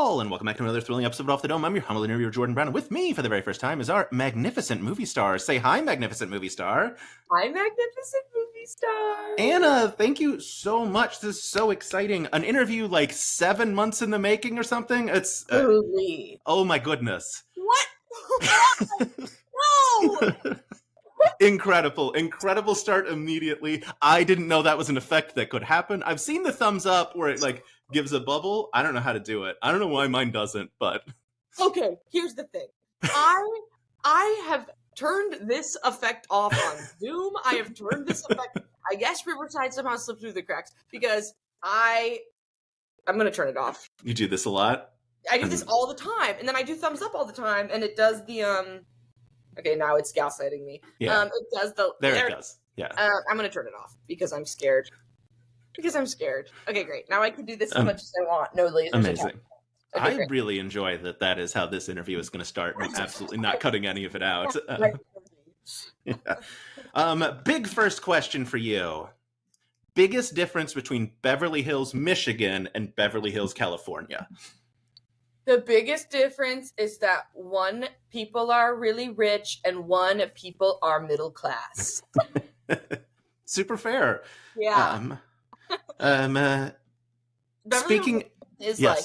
all, and welcome back to another thrilling episode of Off the Dome. I'm your humble interviewer, Jordan Brown, and with me for the very first time is our magnificent movie star. Say hi, magnificent movie star. Hi, magnificent movie star. Anna, thank you so much. This is so exciting. An interview like 7 months in the making or something? It's Absolutely. Oh my goodness. What? No! Incredible start immediately. I didn't know that was an effect that could happen. I've seen the thumbs up where it like gives a bubble. I don't know how to do it. I don't know why mine doesn't, but Okay, here's the thing. I have turned this effect off on Zoom. I have turned this effect. I guess Riverside somehow slipped through the cracks because I'm gonna turn it off. You do this a lot? I do this all the time, and then I do thumbs up all the time, and it does the Okay, now it's gaslighting me. Yeah. It does the There it does. Yeah. I'm gonna turn it off because I'm scared. Okay, great. Now I can do this as much as I want. No lasers. Amazing. Okay, I great. really enjoy that is how this interview is going to start. I'm absolutely not cutting any of it out. Yeah. Big first question for you. Biggest difference between Beverly Hills, Michigan and Beverly Hills, California? The biggest difference is that one, people are really rich, and one, people are middle class. Super fair. Yeah. Speaking is yes. like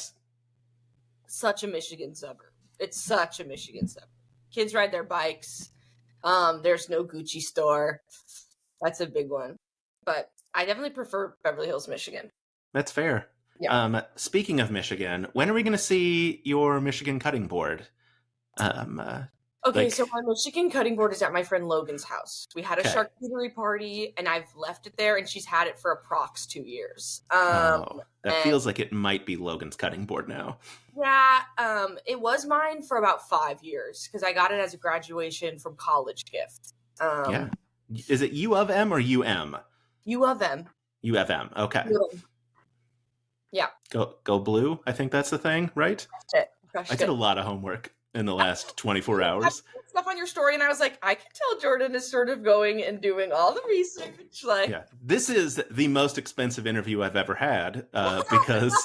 such a Michigan suburb. It's such a Michigan suburb. Kids ride their bikes. There's no Gucci store. That's a big one. But I definitely prefer Beverly Hills, Michigan. That's fair. Yeah. Speaking of Michigan, when are we going to see your Michigan cutting board? Okay, so my Michigan cutting board is at my friend Logan's house. We had a Okay. charcuterie party, and I've left it there, and she's had it for approx 2 years. That feels like it might be Logan's cutting board now. Yeah, it was mine for about 5 years, because I got it as a graduation from college gift. Yeah. Is it U of M or UM? U of M. U of M. Okay. Yeah. Go blue. I think that's the thing, right? Crushed I did it. a lot of homework in the last 24 hours. I put stuff on your story, and I was like, I can tell Jordan is sort of going and doing all the research. Like, Yeah. This is the most expensive interview I've ever had because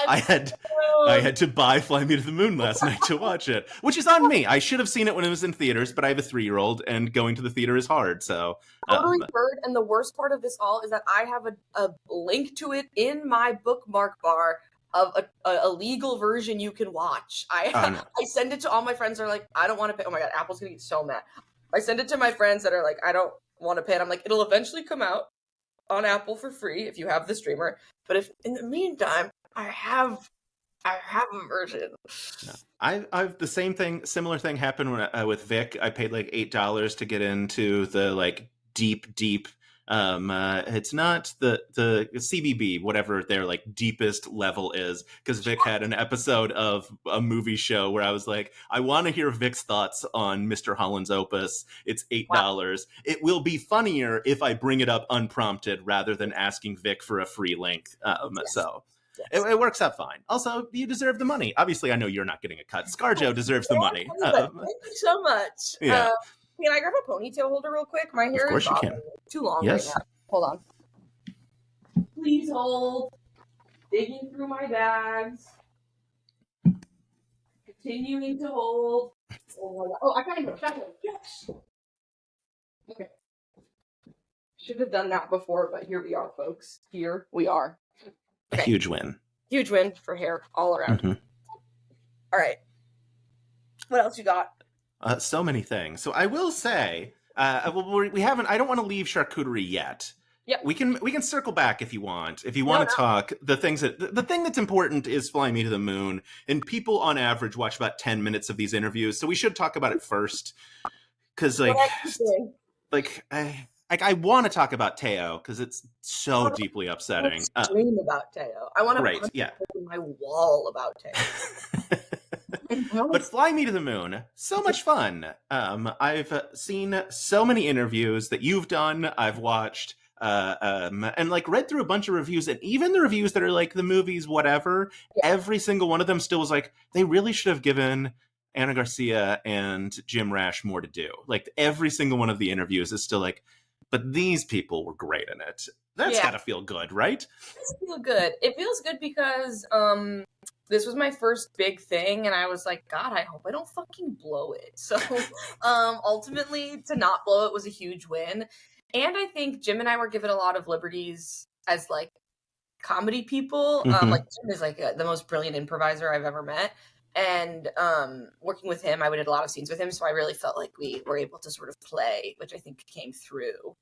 I had to buy Fly Me to the Moon last night to watch it, which is on me. I should have seen it when it was in theaters, but I have a 3-year-old and going to the theater is hard. So totally heard. And the worst part of this all is that I have a link to it in my bookmark bar of a legal version you can watch. I send it to all my friends that are like, I don't want to pay. Oh my God, Apple's gonna get so mad. I send it to my friends that are like, I don't want to pay. And I'm like, it'll eventually come out on Apple for free if you have the streamer. But if in the meantime, I have a version. I've the similar thing happened when, with Vic. I paid like $8 to get into the like deep it's not the CBB, whatever their like deepest level is, because Vic had an episode of a movie show where I was like, I want to hear Vic's thoughts on Mr. Holland's Opus. It's $8. Wow. It will be funnier if I bring it up unprompted rather than asking Vic for a free link. So it works out fine. Also, you deserve the money. Obviously, I know you're not getting a cut. ScarJo deserves the money. Thank you so much. Yeah. Can I grab a ponytail holder real quick? My hair is too long right now. Hold on. Please hold. Digging through my bags. Continuing to hold. Oh my God. Oh, I got it. Yes. Okay. Should have done that before, but here we are, folks. Here we are. Okay. A huge win. Huge win for hair all around. Mm-hmm. All right. What else you got? So many things. So I will say, we haven't. I don't want to leave charcuterie yet. Yeah, we can circle back if you want. If you want to talk, the thing that's important is Fly Me to the Moon, and people on average watch about 10 minutes of these interviews. So we should talk about it first, because I want to talk about Teo because it's so deeply upsetting. Dream about Teo. I want to put my wall about Teo. But Fly Me to the Moon, so much fun. I've seen so many interviews that you've done. I've watched and like read through a bunch of reviews, and even the reviews that are like the movies, whatever. Yeah. Every single one of them still was like, they really should have given Anna Garcia and Jim Rash more to do. Like every single one of the interviews is still like, but these people were great in it. That's Yeah, got to feel good, right? it does feel good. It feels good because this was my first big thing, and I was like, God, I hope I don't fucking blow it. So ultimately, to not blow it was a huge win. And I think Jim and I were given a lot of liberties as like comedy people. Like Jim is like the most brilliant improviser I've ever met. And working with him, I did a lot of scenes with him, so I really felt like we were able to sort of play, which I think came through.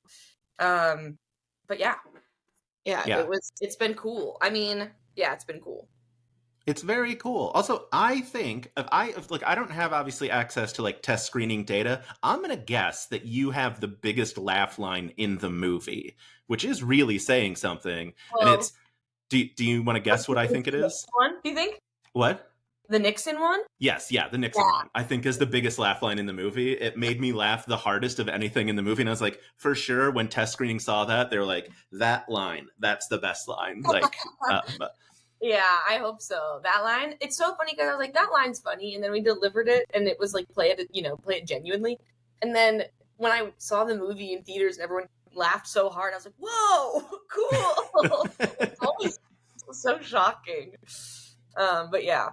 But yeah, it's been cool. I mean, yeah, it's been cool. It's very cool. Also, I think if I don't have obviously access to like test screening data, I'm gonna guess that you have the biggest laugh line in the movie, which is really saying something. And Well, do you want to guess what I think it is? one, do you think? What? The Nixon one? Yes, yeah, the Nixon one, I think, is the biggest laugh line in the movie. It made me laugh the hardest of anything in the movie. And I was like, for sure, when test screening saw that, they were like, that line, that's the best line. Like, yeah, I hope so. That line, it's so funny because I was like, that line's funny. And then we delivered it and it was like, play it genuinely. And then when I saw the movie in theaters and everyone laughed so hard, I was like, whoa, cool. It's always so shocking. But yeah.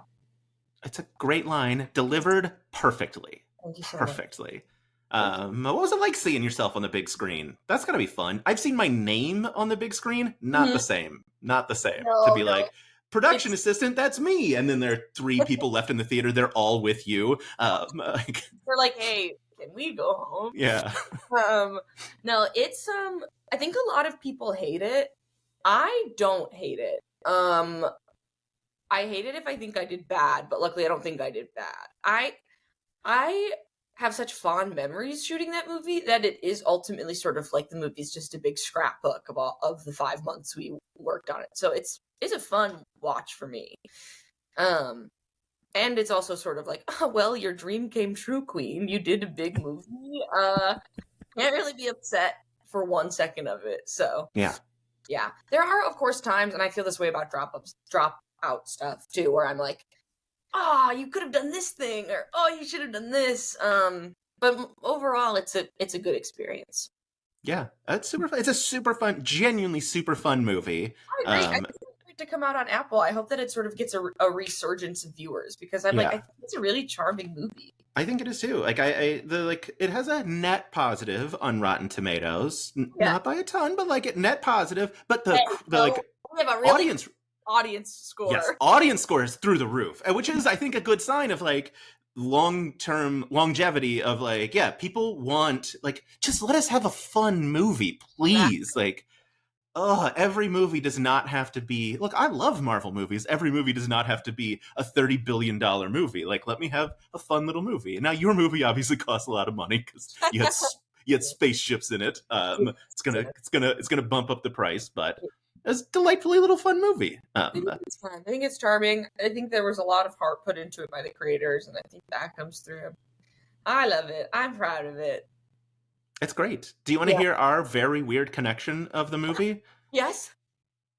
It's a great line, delivered perfectly. Thank you so perfectly. What was it like seeing yourself on the big screen? That's gotta be fun. I've seen my name on the big screen. Not the same. Not the same. To be like, production assistant, that's me. And then there are 3 people left in the theater. They're all with you. They're like, hey, can we go home? Yeah. No, it's I think a lot of people hate it. I don't hate it. I hate it if I think I did bad, but luckily I don't think I did bad. I have such fond memories shooting that movie that it is ultimately sort of like the movie's just a big scrapbook of the 5 months we worked on it. So it's a fun watch for me. And it's also sort of like, oh, well, your dream came true, Queen. You did a big movie. Can't really be upset for 1 second of it. So yeah. There are, of course, times, and I feel this way about drop out stuff too, where I'm like, you could have done this thing, or you should have done this. But overall, it's a good experience. Yeah, it's super fun. It's a super fun, genuinely super fun movie. I agree. I think it's to come out on Apple. I hope that it sort of gets a resurgence of viewers because I think it's a really charming movie. I think it is too. Like it has a net positive on Rotten Tomatoes, not by a ton, but like net positive. But the we have a really audience score. Yes, audience score is through the roof, which is, I think, a good sign of like long-term longevity of like, yeah, people want like, just let us have a fun movie, please. Like, every movie does not have to be, look, I love Marvel movies. Every movie does not have to be a $30 billion movie. Like, let me have a fun little movie. And now your movie obviously costs a lot of money because you had spaceships in it. It's gonna bump up the price, but it's a delightfully little fun movie. I think it's fun. I think it's charming. I think there was a lot of heart put into it by the creators, and I think that comes through. I love it. I'm proud of it. It's great. Do you want to hear our very weird connection of the movie? Yes.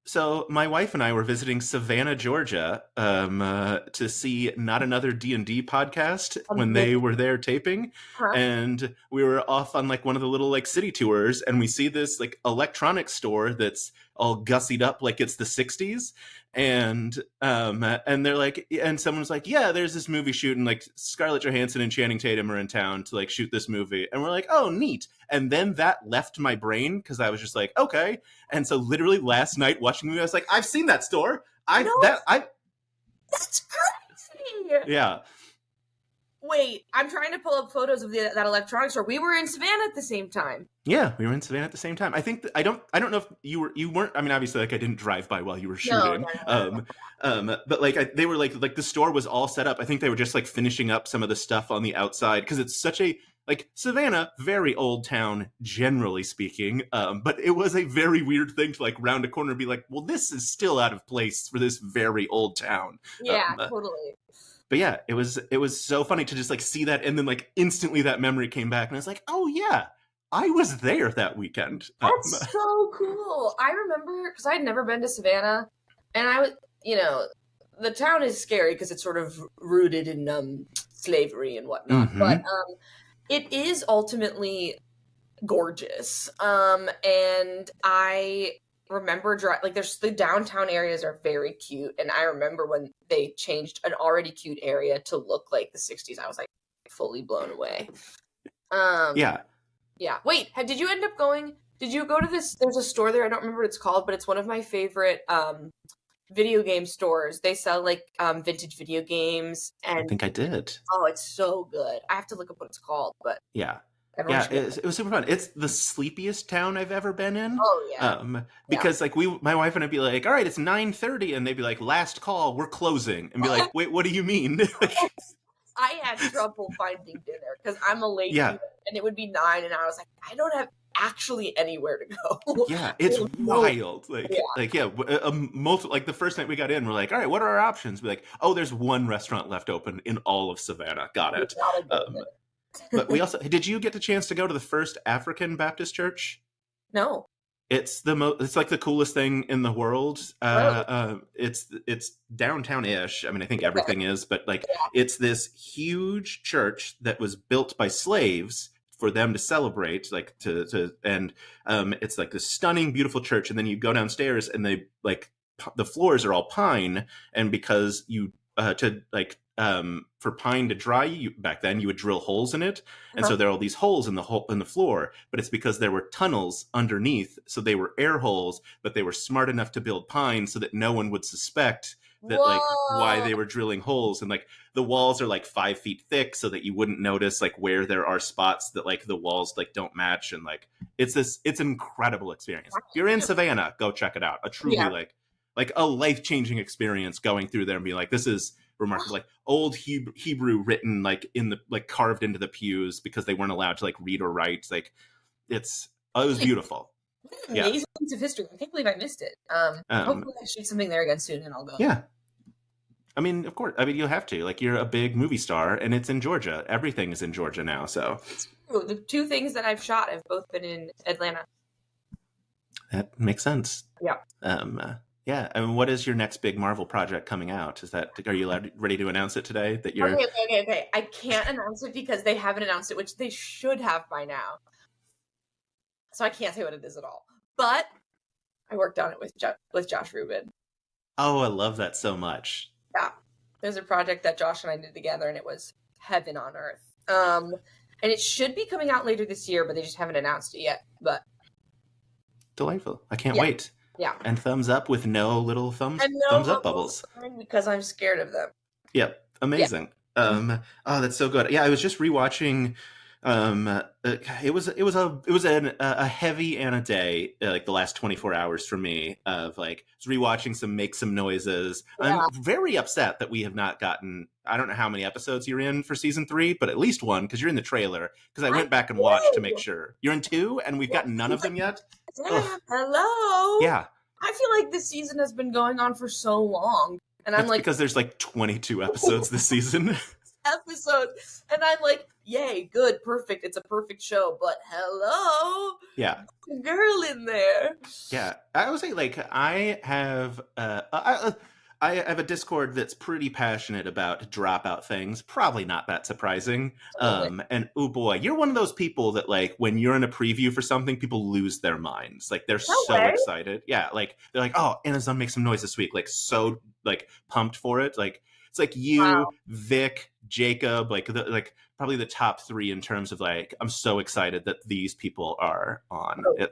So my wife and I were visiting Savannah, Georgia, to see Not Another D&D podcast when they were there taping. And we were off on like one of the little like city tours, and we see this like electronics store that's all gussied up like it's the 60s. And they're like, and someone's like, yeah, there's this movie shooting, like Scarlett Johansson and Channing Tatum are in town to like shoot this movie. And we're like, oh, neat. And then that left my brain because I was just like, okay. And so literally last night watching the movie, I was like, I've seen that store. That's crazy. Yeah. Wait, I'm trying to pull up photos of that electronics store. We were in Savannah at the same time. Yeah, we were in Savannah at the same time. I think I don't know if you weren't. I mean, obviously, like I didn't drive by while you were shooting. No. But like they were like the store was all set up. I think they were just like finishing up some of the stuff on the outside because it's such a like Savannah, very old town, generally speaking. But it was a very weird thing to like round a corner and be like, well, this is still out of place for this very old town. Yeah, totally. But yeah, it was so funny to just like see that, and then like instantly that memory came back, and I was like, oh yeah, I was there that weekend. That's so cool. I remember because I had never been to Savannah, and I was, the town is scary because it's sort of rooted in slavery and whatnot, but it is ultimately gorgeous. And I remember like there's the downtown areas are very cute, and I remember when they changed an already cute area to look like the 60s. I was like fully blown away. Yeah. Wait, did you end up going? Did you go to this? There's a store there. I don't remember what it's called, but it's one of my favorite video game stores. They sell like vintage video games, and I think I did. Oh, it's so good. I have to look up what it's called, but yeah. It was super fun. It's the sleepiest town I've ever been in. Oh yeah. Because like my wife and I'd be like, all right, it's 9:30, and they'd be like, last call, we're closing, and be like, wait, what do you mean? I had trouble finding dinner because I'm a late eater, and it would be 9, and I was like, I don't have actually anywhere to go. Yeah, it's wild. Multiple, like the first night we got in, we're like, all right, what are our options? We're like, oh, there's one restaurant left open in all of Savannah. Got it. But we also, did you get the chance to go to the first African Baptist church? No. It's it's like the coolest thing in the world. It's downtown-ish. I mean, I think everything is, but like it's this huge church that was built by slaves for them to celebrate, like and it's like this stunning, beautiful church. And then you go downstairs, and they like the floors are all pine, and because you for pine to dry, back then you would drill holes in it, and so there are all these holes in the floor. But it's because there were tunnels underneath, so they were air holes. But they were smart enough to build pine so that no one would suspect that like why they were drilling holes. And like the walls are like 5 feet thick, so that you wouldn't notice like where there are spots that like the walls like don't match. And like it's an incredible experience. If you're in Savannah, go check it out. A truly like a life-changing experience going through there and being like, this is remarkable. Like old Hebrew written like in the like carved into the pews because they weren't allowed to like read or write. Like it was beautiful. Amazing piece of history. I can't believe I missed it. Hopefully I shoot something there again soon, and I'll go. Yeah. I mean, of course. I mean, you'll have to. Like, you're a big movie star, and it's in Georgia. Everything is in Georgia now, so. It's true. The 2 things that I've shot have both been in Atlanta. That makes sense. Yeah. Yeah. I mean, what is your next big Marvel project coming out? Are you ready to announce it today? That you're Okay. I can't announce it because they haven't announced it, which they should have by now. So I can't say what it is at all. But I worked on it with Josh Rubin. Oh, I love that so much. Yeah. There's a project that Josh and I did together, and it was heaven on earth. And it should be coming out later this year, but they just haven't announced it yet. But delightful. I can't wait. Yeah. And thumbs up with no little thumbs up bubbles. Because I'm scared of them. Yep. Amazing. Yeah. Oh, that's so good. Yeah, I was just rewatching. It was a heavy Anna day, like the last 24 hours for me of like rewatching some Make Some Noises. Yeah. I'm very upset that we have not gotten, I don't know how many episodes you're in for season 3, but at least 1, because you're in the trailer, because I went back and watched to make sure. You're in 2 and we've gotten none of them yet? Hello? Yeah. I feel like this season has been going on for so long. And I'm because there's like 22 episodes this season. Episodes. And I'm like, yay, good, perfect. It's a perfect show. But hello? Yeah. There's a girl in there. Yeah. I would say like I have I have a Discord that's pretty passionate about dropout things. Probably not that surprising. And oh boy, you're one of those people that like when you're in a preview for something, people lose their minds. Like they're so excited. Yeah, like they're like, oh, Anna's gonna make some noise this week. Like so like pumped for it. Like it's like you, Vic, Jacob, like probably the top 3 in terms of like I'm so excited that these people are on. Okay.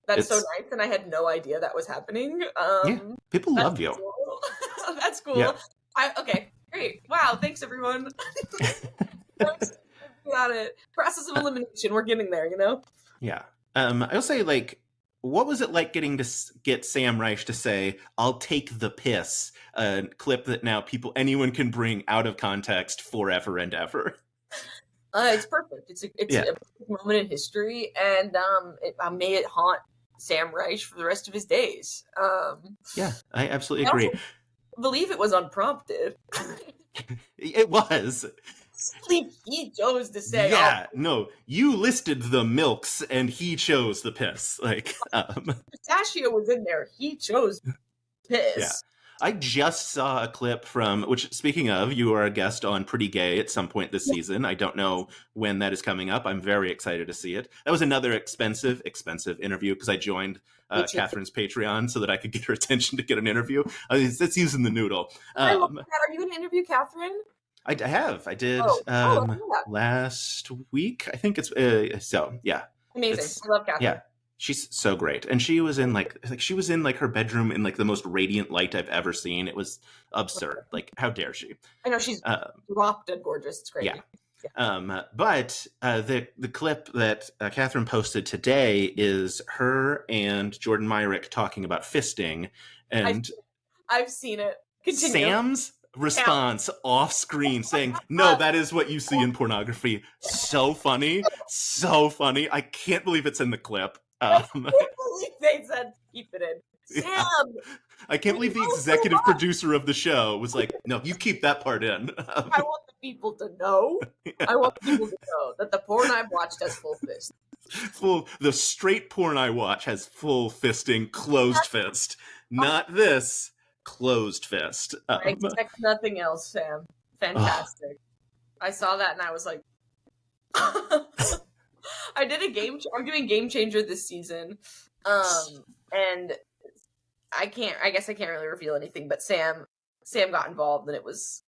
That's so nice, and I had no idea that was happening. Yeah, people love you. Cool. That's cool. Yeah. Okay, great. Wow, thanks everyone. Got it. Process of elimination. We're getting there, you know? Yeah. I'll say, like, what was it like getting to get Sam Reich to say, I'll take the piss, a clip that now anyone can bring out of context forever and ever? It's perfect. It's a perfect moment in history, and may it haunt Sam Reich for the rest of his days. Yeah, I absolutely agree. I believe it was unprompted. It was. He chose to say, yeah, no, you listed the milks and he chose the piss. Like, pistachio was in there. He chose piss. Yeah. I just saw a clip from, which, speaking of, you are a guest on Pretty Gay at some point this season. I don't know when that is coming up. I'm very excited to see it. That was another expensive interview because I joined Catherine's Patreon so that I could get her attention to get an interview. It's using the noodle. I love that. Are you going to interview Catherine? I have. I did last week. I think it's so. Yeah, amazing. I love Catherine. Yeah. She's so great. And she was in like her bedroom in like the most radiant light I've ever seen. It was absurd. Like, how dare she? I know, she's drop dead gorgeous. It's great. Yeah. But the clip that Catherine posted today is her and Jordan Myrick talking about fisting. And I've seen it. Continue. Sam's response off screen saying, "No, that is what you see in pornography." So funny. So funny. I can't believe it's in the clip. I can't believe they said keep it in. Sam! Yeah. I can't believe the executive producer of the show was like, "No, you keep that part in." I want the people to know. Yeah. I want people to know that the porn I've watched has full fist. The straight porn I watch has full fisting, closed fist. Not this closed fist. I expect nothing else, Sam. Fantastic. I saw that and I was like... I did I'm doing Game Changer this season. And I guess I can't really reveal anything, but Sam got involved, and it was,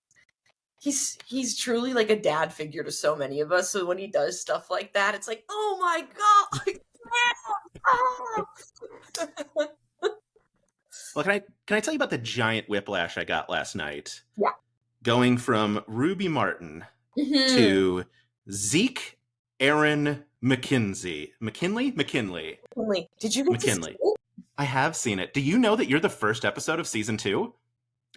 he's truly like a dad figure to so many of us. So when he does stuff like that, it's like, oh my God. Well, can I tell you about the giant whiplash I got last night? Yeah. Going from Ruby Martin to Zeke Aaron McKinley. Did you get to see it? I have seen it. Do you know that you're the first episode of season 2?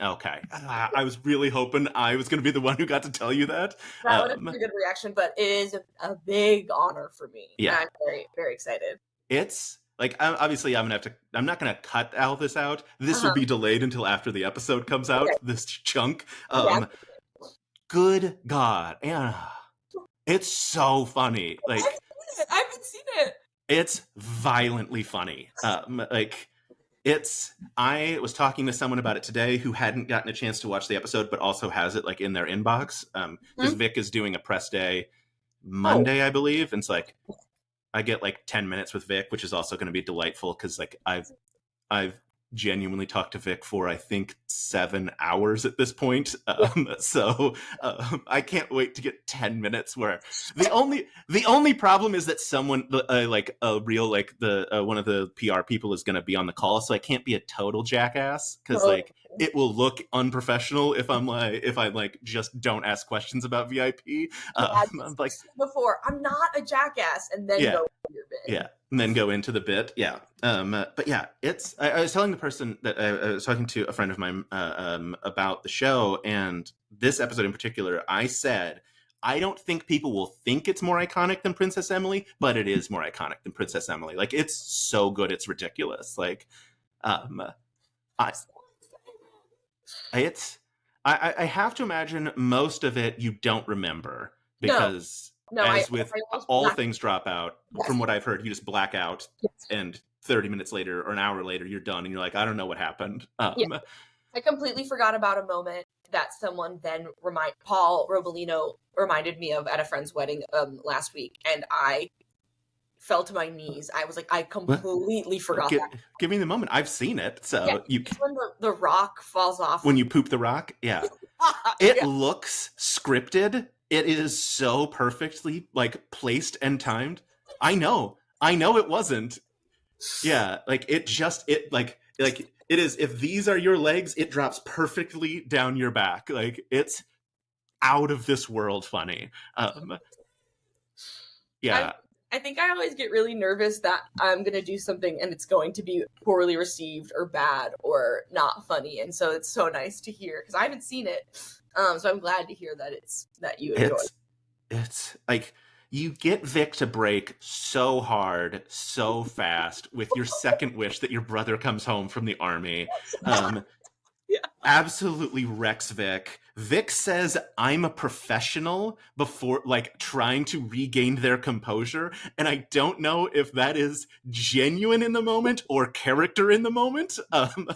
Okay. I was really hoping I was going to be the one who got to tell you that. That would have been a good reaction, but it is a big honor for me. Yeah. I'm very, very excited. It's like, obviously I'm not going to cut all this out. This will be delayed until after the episode comes out, this chunk. Good God, Anna. It's so funny. Like, I haven't seen it. It's violently funny. I was talking to someone about it today who hadn't gotten a chance to watch the episode, but also has it like in their inbox. Because Vic is doing a press day Monday, I believe. And it's like, I get like 10 minutes with Vic, which is also going to be delightful because like I've genuinely talked to Vic for I think 7 hours at this point. So I can't wait to get 10 minutes where the only problem is that someone like a real like the one of the PR people is going to be on the call, so I can't be a total jackass because like it will look unprofessional if I just don't ask questions about VIP. I'm like, before, I'm not a jackass, and then go into your bit. Yeah, and then go into the bit. Yeah. But yeah, I was telling the person that I was talking to a friend of mine about the show, and this episode in particular, I said, I don't think people will think it's more iconic than Princess Emily, but it is more iconic than Princess Emily. Like, it's so good, it's ridiculous. Like, I have to imagine most of it you don't remember because all things drop out. From what I've heard, you just black out and 30 minutes later or an hour later you're done and you're like, I don't know what happened. I completely forgot about a moment that someone then Paul Robolino reminded me of at a friend's wedding last week, and I fell to my knees. I was like, I completely forgot that. Give me the moment. I've seen it. So when the rock falls off. When you poop the rock? Yeah. It looks scripted. It is so perfectly like placed and timed. I know it wasn't. Yeah, like it is, if these are your legs, it drops perfectly down your back. Like, it's out of this world funny. Yeah. I think I always get really nervous that I'm going to do something and it's going to be poorly received or bad or not funny. And so it's so nice to hear, because I haven't seen it. So I'm glad to hear that you enjoy it. It's like, you get Vic to break so hard, so fast with your second wish that your brother comes home from the army. Absolutely wrecks Vic. Vic says, I'm a professional, before like trying to regain their composure. And I don't know if that is genuine in the moment or character in the moment.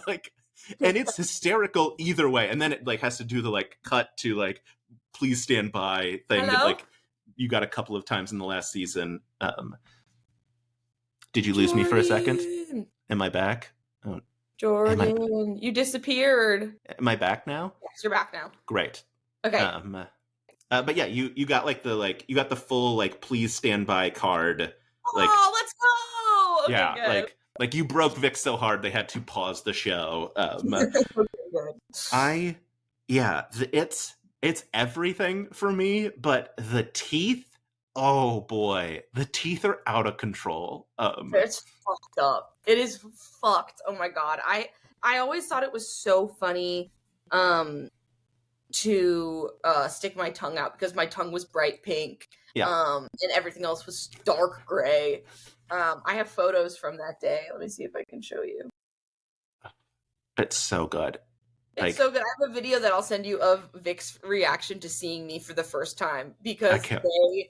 Like, And it's hysterical either way. And then it like has to do the like cut to like please stand by thing that like you got a couple of times in the last season. Did you lose me for a second? Am I back? Oh, Jordan, you disappeared. Am I back now? Yes, you're back now. Great. Okay. But yeah, you got like you got the full like please stand by card. Like, oh, let's go. Okay, yeah, good. like you broke Vic so hard they had to pause the show. Okay, It's everything for me, but the teeth. Oh boy, the teeth are out of control. It's fucked up. It is fucked. Oh my god. I always thought it was so funny to stick my tongue out because my tongue was bright pink. Yeah. And everything else was dark gray. I have photos from that day. Let me see if I can show you. It's so good. It's so good. I have a video that I'll send you of Vic's reaction to seeing me for the first time because they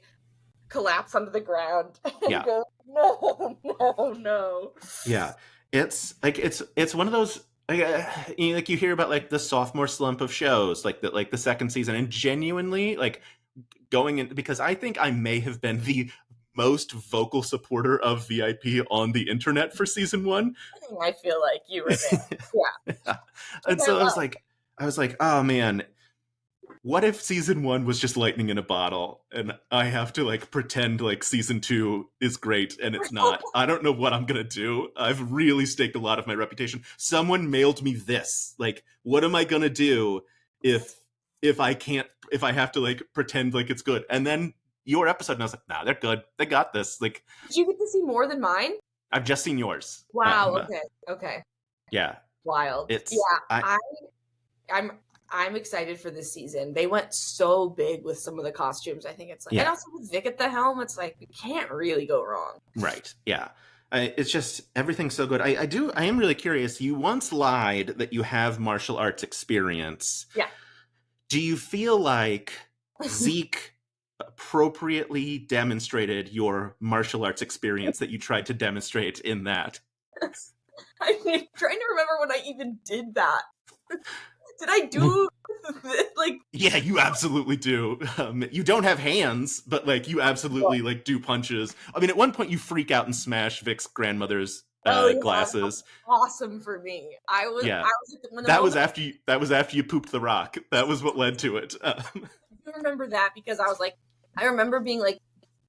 collapse onto the ground and go, no. Yeah. It's like it's one of those like you hear about like the sophomore slump of shows like the second season, and genuinely like going in, because I think I may have been the most vocal supporter of VIP on the internet for season 1. I feel like you were there. Yeah. And so I was like, oh man, what if season 1 was just lightning in a bottle and I have to like pretend like season 2 is great and it's not? I don't know what I'm gonna do. I've really staked a lot of my reputation. Someone mailed me this. Like, what am I gonna do if I have to like pretend like it's good? And then your episode, and I was like, nah, they're good. They got this. Like, did you get to see more than mine? I've just seen yours. Wow. Okay. Yeah. Wild. I'm excited for this season. They went so big with some of the costumes. I think it's like, and also with Vic at the helm, it's like you can't really go wrong. Right. Yeah. It's just everything's so good. I am really curious. You once lied that you have martial arts experience. Yeah. Do you feel like Zeke appropriately demonstrated your martial arts experience that you tried to demonstrate in that? I'm trying to remember when I even did that. Did I do like? Yeah, you absolutely do. You don't have hands, but like you absolutely like do punches. I mean, at one point you freak out and smash Vic's grandmother's glasses. Awesome for me. That was after you pooped the rock. That was what led to it. I remember that because I remember being like,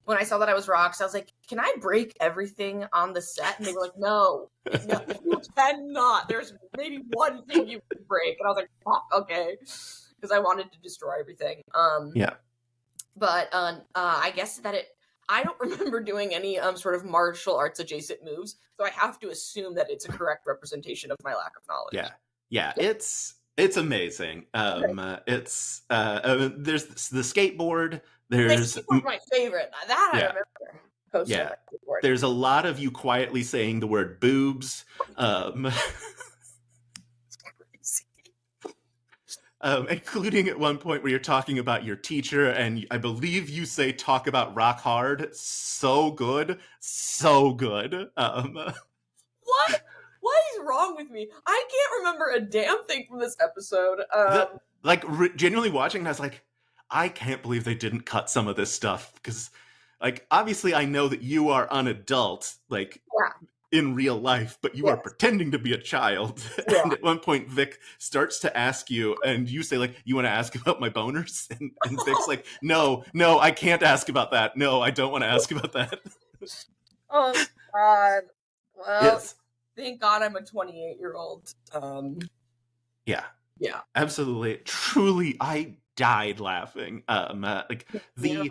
when I saw that I was rocks, I was like, can I break everything on the set? And they were like, no, you cannot. There's maybe one thing you can break. And I was like, oh, okay. Because I wanted to destroy everything. But I guess that I don't remember doing any sort of martial arts adjacent moves. So I have to assume that it's a correct representation of my lack of knowledge. Yeah. It's amazing. It's there's the skateboard. There's my favorite. That I remember. There's a lot of you quietly saying the word boobs. Including at one point where you're talking about your teacher, and I believe you say talk about rock hard. So good. What is wrong with me? I can't remember a damn thing from this episode. Genuinely watching, I was like, I can't believe they didn't cut some of this stuff, because like obviously I know that you are an adult in real life, but you are pretending to be a child. And at one point Vic starts to ask you, and you say like, you want to ask about my boners? And Vic's like, no, I can't ask about that. No, I don't want to ask about that. Oh God. Well, thank God I'm a 28-year-old. Yeah, absolutely. Truly, I died laughing. Like the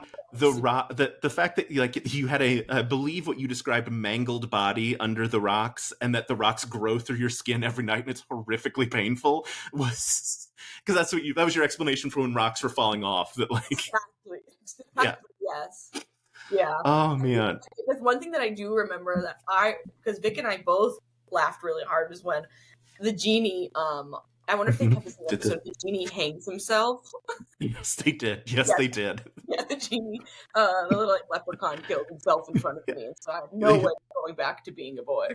fact that like you had I believe what you described, a mangled body under the rocks, and that the rocks grow through your skin every night and it's horrifically painful, was because that was your explanation for when rocks were falling off. That like exactly. Yes. Yeah. Oh man. There's one thing that I do remember that because Vic and I both laughed really hard was when the genie. I wonder if they kept this in the episode. The genie hangs himself. Yes, they did. They did. Yeah, the genie, the little like leprechaun killed himself in front of me, and so I have no way of going back to being a boy.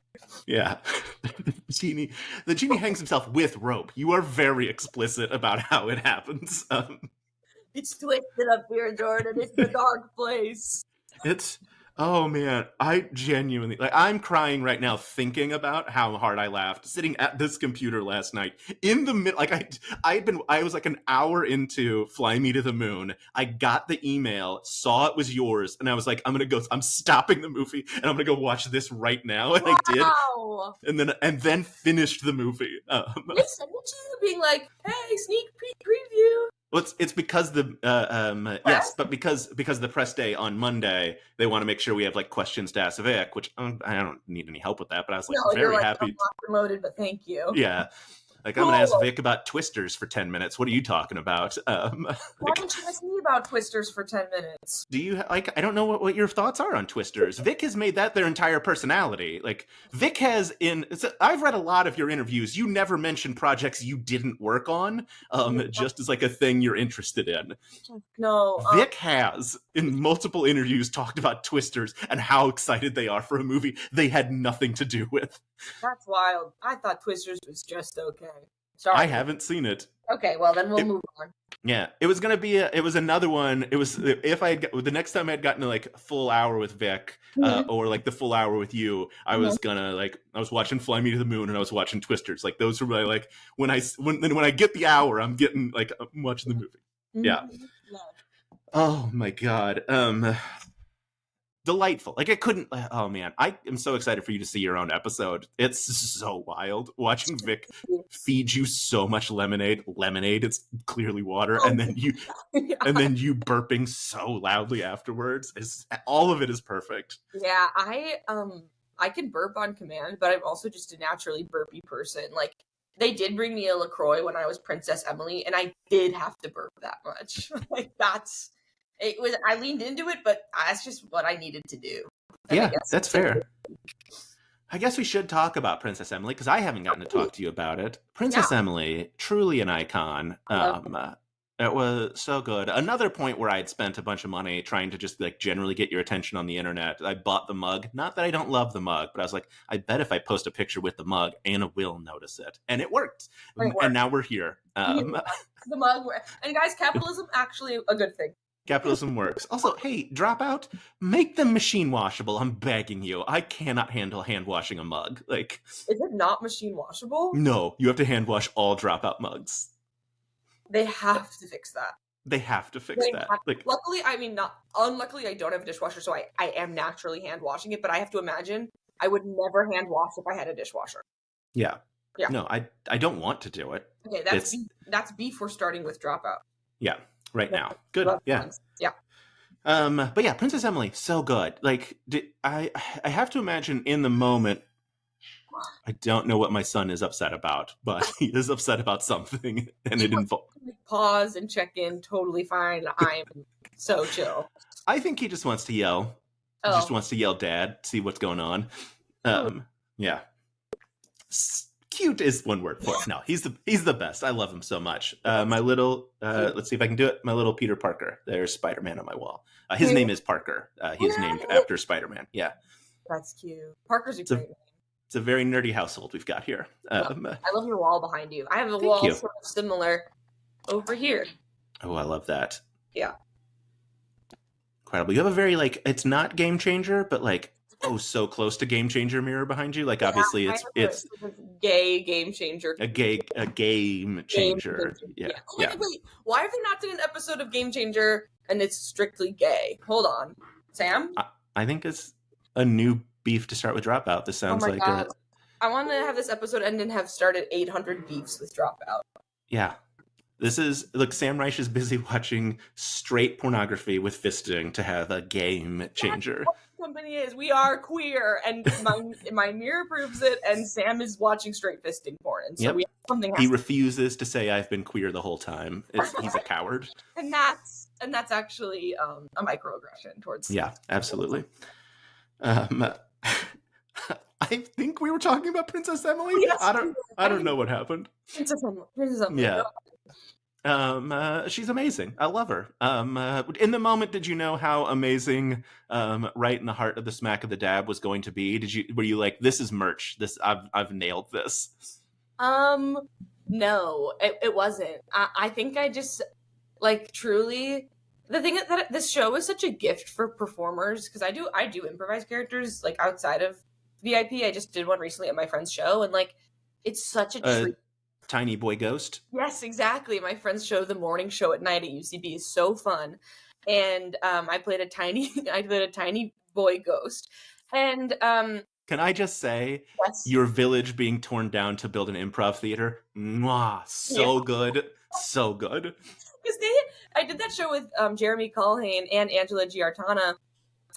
Yeah. The genie hangs himself with rope. You are very explicit about how it happens. It's twisted up here, Jordan. It's a dark place. Oh man, I genuinely I'm crying right now thinking about how hard I laughed sitting at this computer last night in the middle. I was like an hour into Fly Me to the Moon. I got the email, saw it was yours, and I was like, I'm stopping the movie and I'm gonna go watch this right now. And I did, and then finished the movie. Yes, and you being like, hey, sneak peek preview. Well, it's because yes, but because the press day on Monday, they want to make sure we have like questions to ask Vic, which I don't need any help with that, but I was like very happy. I'm not promoted, but thank you. Yeah. Like, I'm going to ask Vic about Twisters for 10 minutes. What are you talking about? Why don't you ask me about Twisters for 10 minutes? Do you, I don't know what your thoughts are on Twisters. Vic has made that their entire personality. Like, Vic has I've read a lot of your interviews. You never mention projects you didn't work on, just as like a thing you're interested in. No. Vic has, in multiple interviews, talked about Twisters and how excited they are for a movie they had nothing to do with. That's wild. I thought Twisters was just okay. Sorry. I haven't seen it. Okay, well then we'll move on. Yeah, it was gonna be it was another one. It was the next time I had gotten to like a full hour with Vic, or like the full hour with you, I was gonna I was watching Fly Me to the Moon and I was watching Twisters. Like those were my when I get the hour, I'm getting I'm watching the movie. Yeah. Oh my god. Delightful. Like I couldn't. Oh man, I am so excited for you to see your own episode. It's so wild watching Vic feed you so much lemonade. Lemonade, it's clearly water, and then you burping so loudly afterwards. All of it is perfect. Yeah, I can burp on command, but I'm also just a naturally burpy person. Like they did bring me a LaCroix when I was Princess Emily, and I did have to burp that much. I leaned into it, but that's just what I needed to do. Yeah, that's fair. I guess we should talk about Princess Emily, because I haven't gotten to talk to you about it. Princess Emily, truly an icon. It was so good. Another point where I'd spent a bunch of money trying to just generally get your attention on the internet. I bought the mug. Not that I don't love the mug, but I was like, I bet if I post a picture with the mug, Anna will notice it. And it worked. And now we're here. The mug. And guys, capitalism, actually a good thing. Capitalism works. Also, hey, Dropout, make them machine washable. I'm begging you. I cannot handle hand washing a mug. Is it not machine washable? No, you have to hand wash all Dropout mugs. They have to fix that. They have to fix that. Luckily, unluckily, I don't have a dishwasher, so I am naturally hand washing it. But I have to imagine I would never hand wash if I had a dishwasher. Yeah. No, I don't want to do it. Okay, that's beef. We're starting with Dropout. Yeah. Right now. Good. Yeah. Yeah. But yeah, Princess Emily, so good. I have to imagine in the moment, I don't know what my son is upset about, but he is upset about something, and it involves pause and check in. Totally fine. I'm so chill. I think he just wants to yell. He just wants to yell, "Dad!" See what's going on. Yeah. Cute is one word for it. No, he's the best. I love him so much. My little let's see if I can do it. My little Peter Parker. There's Spider-Man on my wall. His name is Parker. He's named after Spider-Man. Yeah, that's cute. Parker's a great name. It's a very nerdy household we've got here. I love your wall behind you. I have a wall sort of similar over here. Oh, I love that. Yeah, incredible. You have a very it's not Game Changer, but so close to Game Changer mirror behind you. Obviously it's gay Game Changer. A game changer. Yeah. Wait, why have they not done an episode of Game Changer and it's strictly gay? Hold on. Sam? I think it's a new beef to start with Dropout. This sounds like God. I want to have this episode end and have started 800 beefs with Dropout. Yeah. This is, Sam Reich is busy watching straight pornography with fisting to have a game changer. That's what the company is. We are queer, and my mirror proves it, and Sam is watching straight fisting porn. And so we have something He refuses to say I've been queer the whole time. He's a coward. And that's actually a microaggression towards... Yeah, absolutely. I think we were talking about Princess Emily. Yes, I don't know what happened. Princess Emily. Yeah. She's amazing. I love her. In the moment, did you know how amazing right in the heart of the smack of the dab was going to be? Were you like, this is merch? I've nailed this. No, it wasn't. I think I just like truly the thing that this show is such a gift for performers, because I do improvise characters like outside of VIP. I just did one recently at my friend's show, and like it's such a treat. Tiny boy ghost. Yes, exactly. My friend's show, the morning show at night at UCB, is so fun, and I played a tiny boy ghost, and can I just say, yes. Your village being torn down to build an improv theater? Mwah, so good. So good. Because I did that show with Jeremy Culhane and Angela Giartana,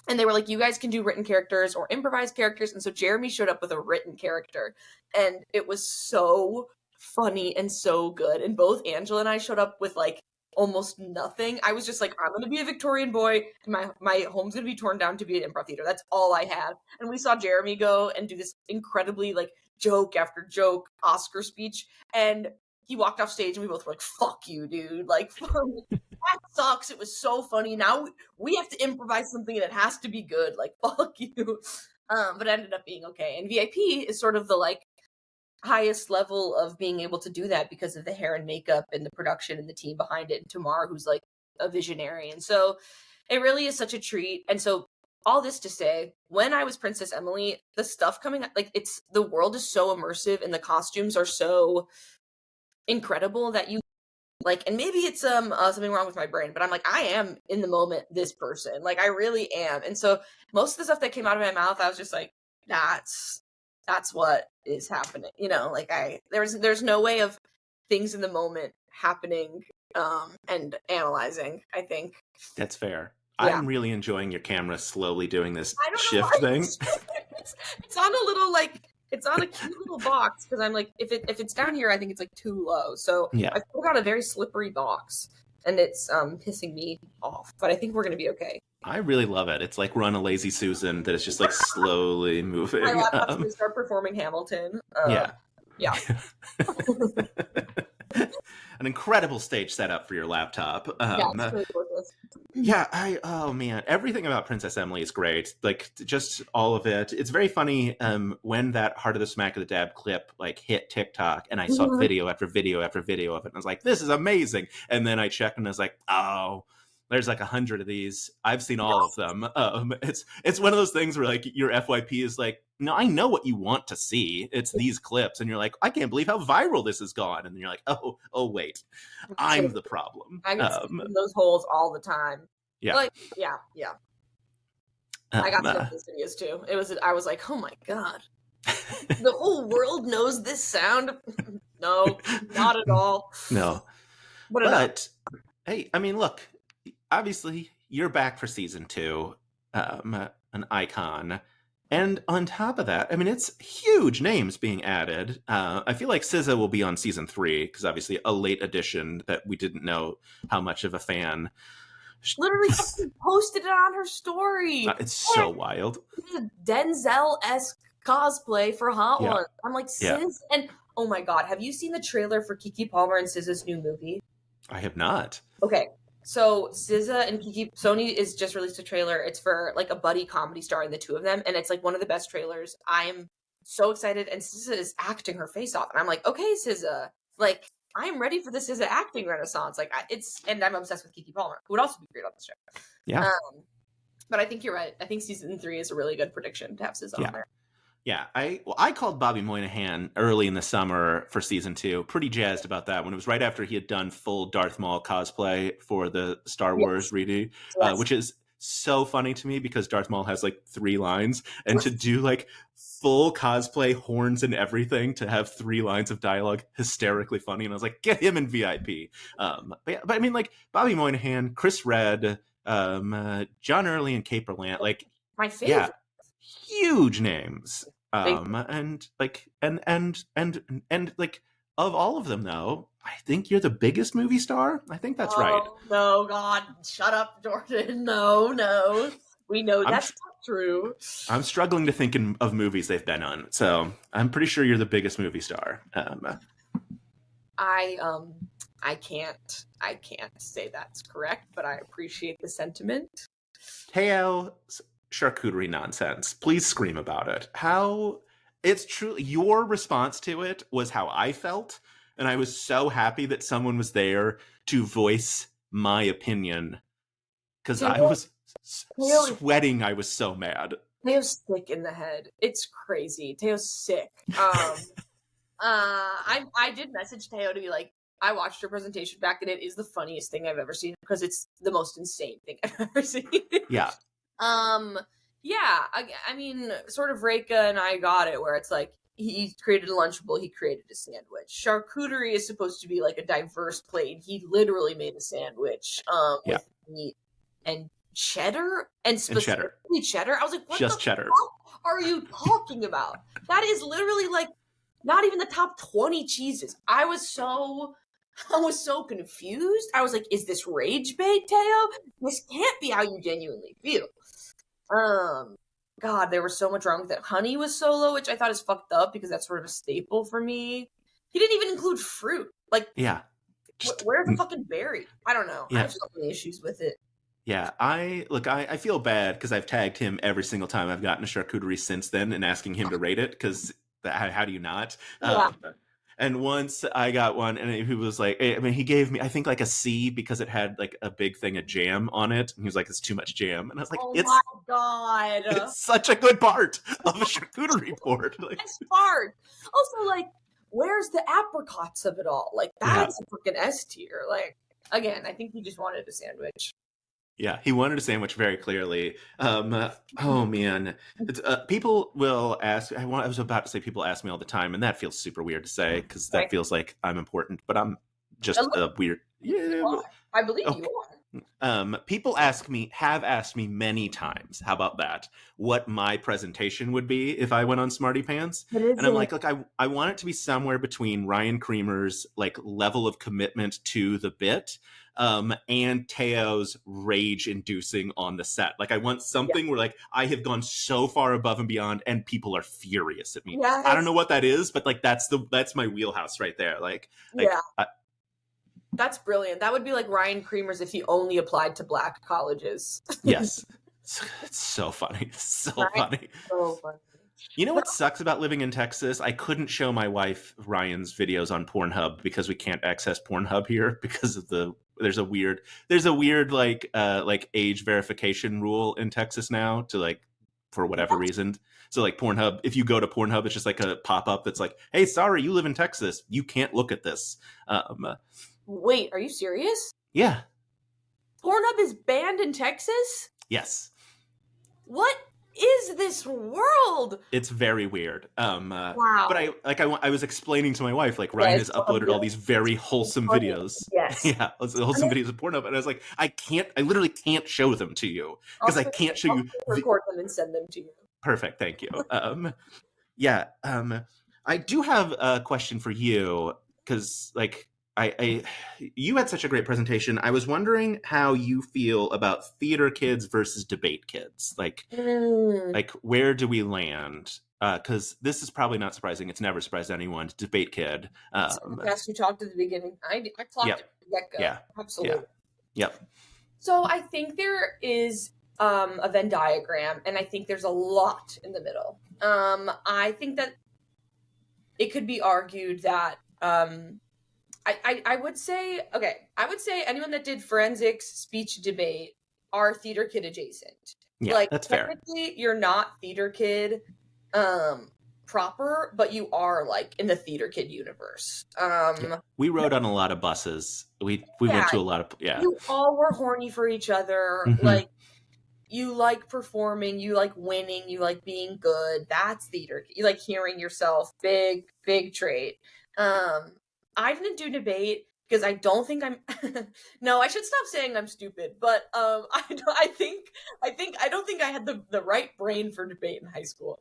and they were like, you guys can do written characters or improvised characters. And so Jeremy showed up with a written character, and it was so funny and so good. And both Angela and I showed up with like almost nothing. I was just like, I'm going to be a Victorian boy, and my home's going to be torn down to be an improv theater. That's all I had. And we saw Jeremy go and do this incredibly like joke after joke Oscar speech, and he walked off stage and we both were like, fuck you, dude. Like, that sucks. It was so funny. Now we have to improvise something and it has to be good. Like, fuck you. But it ended up being okay. And VIP is sort of the like highest level of being able to do that because of the hair and makeup and the production and the team behind it. And Tamar, who's like a visionary. And so it really is such a treat. And so all this to say, when I was Princess Emily, the stuff coming up, like the world is so immersive and the costumes are so incredible that you like, and maybe it's something wrong with my brain, but I'm like, I am in the moment this person, like I really am. And so most of the stuff that came out of my mouth, I was just like, that's what is happening, you know. Like there's no way of things in the moment happening and analyzing. I think that's fair. Yeah. I'm really enjoying your camera slowly doing this shift thing. It's on a little like, it's on a cute little box, because I'm like, if it's down here, I think it's like too low. So yeah. I've put on a very slippery box, and it's pissing me off. But I think we're gonna be okay. I really love it. It's like Run a Lazy Susan that is just like slowly moving. My laptop's gonna start performing Hamilton. Yeah. An incredible stage setup for your laptop. It's really gorgeous. Yeah, oh man, everything about Princess Emily is great. Like just all of it. It's very funny when that Heart of the Smack of the Dab clip like hit TikTok, and I saw video after video after video of it, and I was like, this is amazing. And then I checked and I was like, oh, there's like 100 of these. I've seen all of them. It's one of those things where like your FYP is like, no, I know what you want to see. It's these clips, and you're like, I can't believe how viral this has gone. And then you're like, oh wait, I'm the problem. I get in those holes all the time. Yeah, like, yeah. I got some of those videos too. I was like, oh my god, the whole world knows this sound. No, not at all. No, but hey, I mean, look. Obviously, you're back for season 2, an icon. And on top of that, I mean, it's huge names being added. I feel like SZA will be on season 3, because obviously a late addition that we didn't know how much of a fan. Literally posted it on her story. It's so wild. It's a Denzel-esque cosplay for Hot Ones. I'm like, SZA, and oh my god, have you seen the trailer for Keke Palmer and SZA's new movie? I have not. Okay. So SZA and Sony is just released a trailer. It's for like a buddy comedy starring the two of them, and it's like one of the best trailers. I'm so excited, and SZA is acting her face off, and I'm like, okay, SZA, like I'm ready for the SZA acting renaissance. Like and I'm obsessed with Keke Palmer, who would also be great on the show. Yeah. But I think you're right. I think season 3 is a really good prediction to have SZA on there. Yeah, I called Bobby Moynihan early in the summer for season 2. Pretty jazzed about that when it was right after he had done full Darth Maul cosplay for the Star Wars redo, which is so funny to me because Darth Maul has like 3 lines, and to do like full cosplay, horns and everything, to have 3 lines of dialogue, hysterically funny. And I was like, get him in VIP. But I mean, like Bobby Moynihan, Chris Redd, John Early, and Kate Berlant, like my favorite. Yeah, huge names. And like and like of all of them though, I think you're the biggest movie star. I think that's right. No, God, shut up, Jordan. No. We know that's not true. I'm struggling to think of movies they've been on, so I'm pretty sure you're the biggest movie star. I can't say that's correct, but I appreciate the sentiment. Teo's charcuterie nonsense. Please scream about it. How it's truly your response to it was how I felt, and I was so happy that someone was there to voice my opinion because I was sweating. I was so mad. Teo's sick in the head. It's crazy. Teo's sick. I did message Teo to be like, I watched her presentation back, and it is the funniest thing I've ever seen because it's the most insane thing I've ever seen. Yeah. Yeah. I mean, sort of Reika and I got it, where it's like he created a Lunchable, he created a sandwich. Charcuterie is supposed to be like a diverse plate. He literally made a sandwich with meat and cheddar, and specifically cheddar. I was like, what just the cheddar fuck are you talking about? That is literally like not even the top 20 cheeses. I was so confused. I was like, is this rage bait, Teo? This can't be how you genuinely feel. God, there was so much wrong with it. Honey was so low, which I thought is fucked up because that's sort of a staple for me. He didn't even include fruit. Like, yeah. Where's the fucking berry? I don't know. Yeah. I have so many issues with it. Yeah, I feel bad because I've tagged him every single time I've gotten a charcuterie since then and asking him to rate it because how do you not? Yeah. And once I got one, and he was like, I mean, he gave me, I think, like a C because it had like a big thing of jam on it. And he was like, it's too much jam. And I was like, my God. It's such a good part of a charcuterie board. Like, best part. Also, like, where's the apricots of it all? Like, that's a freaking S tier. Like, again, I think he just wanted a sandwich. Yeah, he wanted a sandwich very clearly. Oh man, people will ask. I was about to say people ask me all the time, and that feels super weird to say because that feels like I'm important, but I'm just a weird. Yeah, I believe you are. People have asked me many times. How about that? What my presentation would be if I went on Smarty Pants, and I'm like, look, I want it to be somewhere between Ryan Creamer's like level of commitment to the bit. And Teo's rage-inducing on the set. Like, I want something where, like, I have gone so far above and beyond, and people are furious at me. Yes. I don't know what that is, but like, that's my wheelhouse right there. Like that's brilliant. That would be like Ryan Creamer's if he only applied to Black colleges. Yes, it's so funny. It's so funny. So funny. You know what sucks about living in Texas? I couldn't show my wife Ryan's videos on Pornhub because we can't access Pornhub here because of there's a weird like age verification rule in Texas now to like for whatever reason. So like Pornhub, if you go to Pornhub, it's just like a pop-up that's like, hey, sorry, you live in Texas. You can't look at this. Wait, are you serious? Yeah. Pornhub is banned in Texas? Yes. What is this world? It's very weird. Wow. But I was explaining to my wife, like, Ryan has uploaded all these very wholesome videos. Yes. Yeah, wholesome videos of Pornhub. And I was like, I literally can't show them to you because I can't show you. Record them and send them to you. Perfect. Thank you. I do have a question for you because like, you had such a great presentation. I was wondering how you feel about theater kids versus debate kids. Like where do we land? Because this is probably not surprising. It's never surprised anyone. Debate kid. Yes, you talked at the beginning. I talked at the get-go. Yeah, absolutely. Yeah. Yep. So I think there is a Venn diagram, and I think there's a lot in the middle. I think that it could be argued that. I would say anyone that did forensics, speech, debate are theater kid adjacent. Yeah, like, that's fair. Technically, you're not theater kid proper, but you are like in the theater kid universe. We rode on a lot of buses. We went to a lot of You all were horny for each other. Mm-hmm. Like you like performing, you like winning, you like being good. That's theater. You like hearing yourself. Big trait. I didn't do debate because I don't think I'm. No, I should stop saying I'm stupid. But I don't think I had the right brain for debate in high school.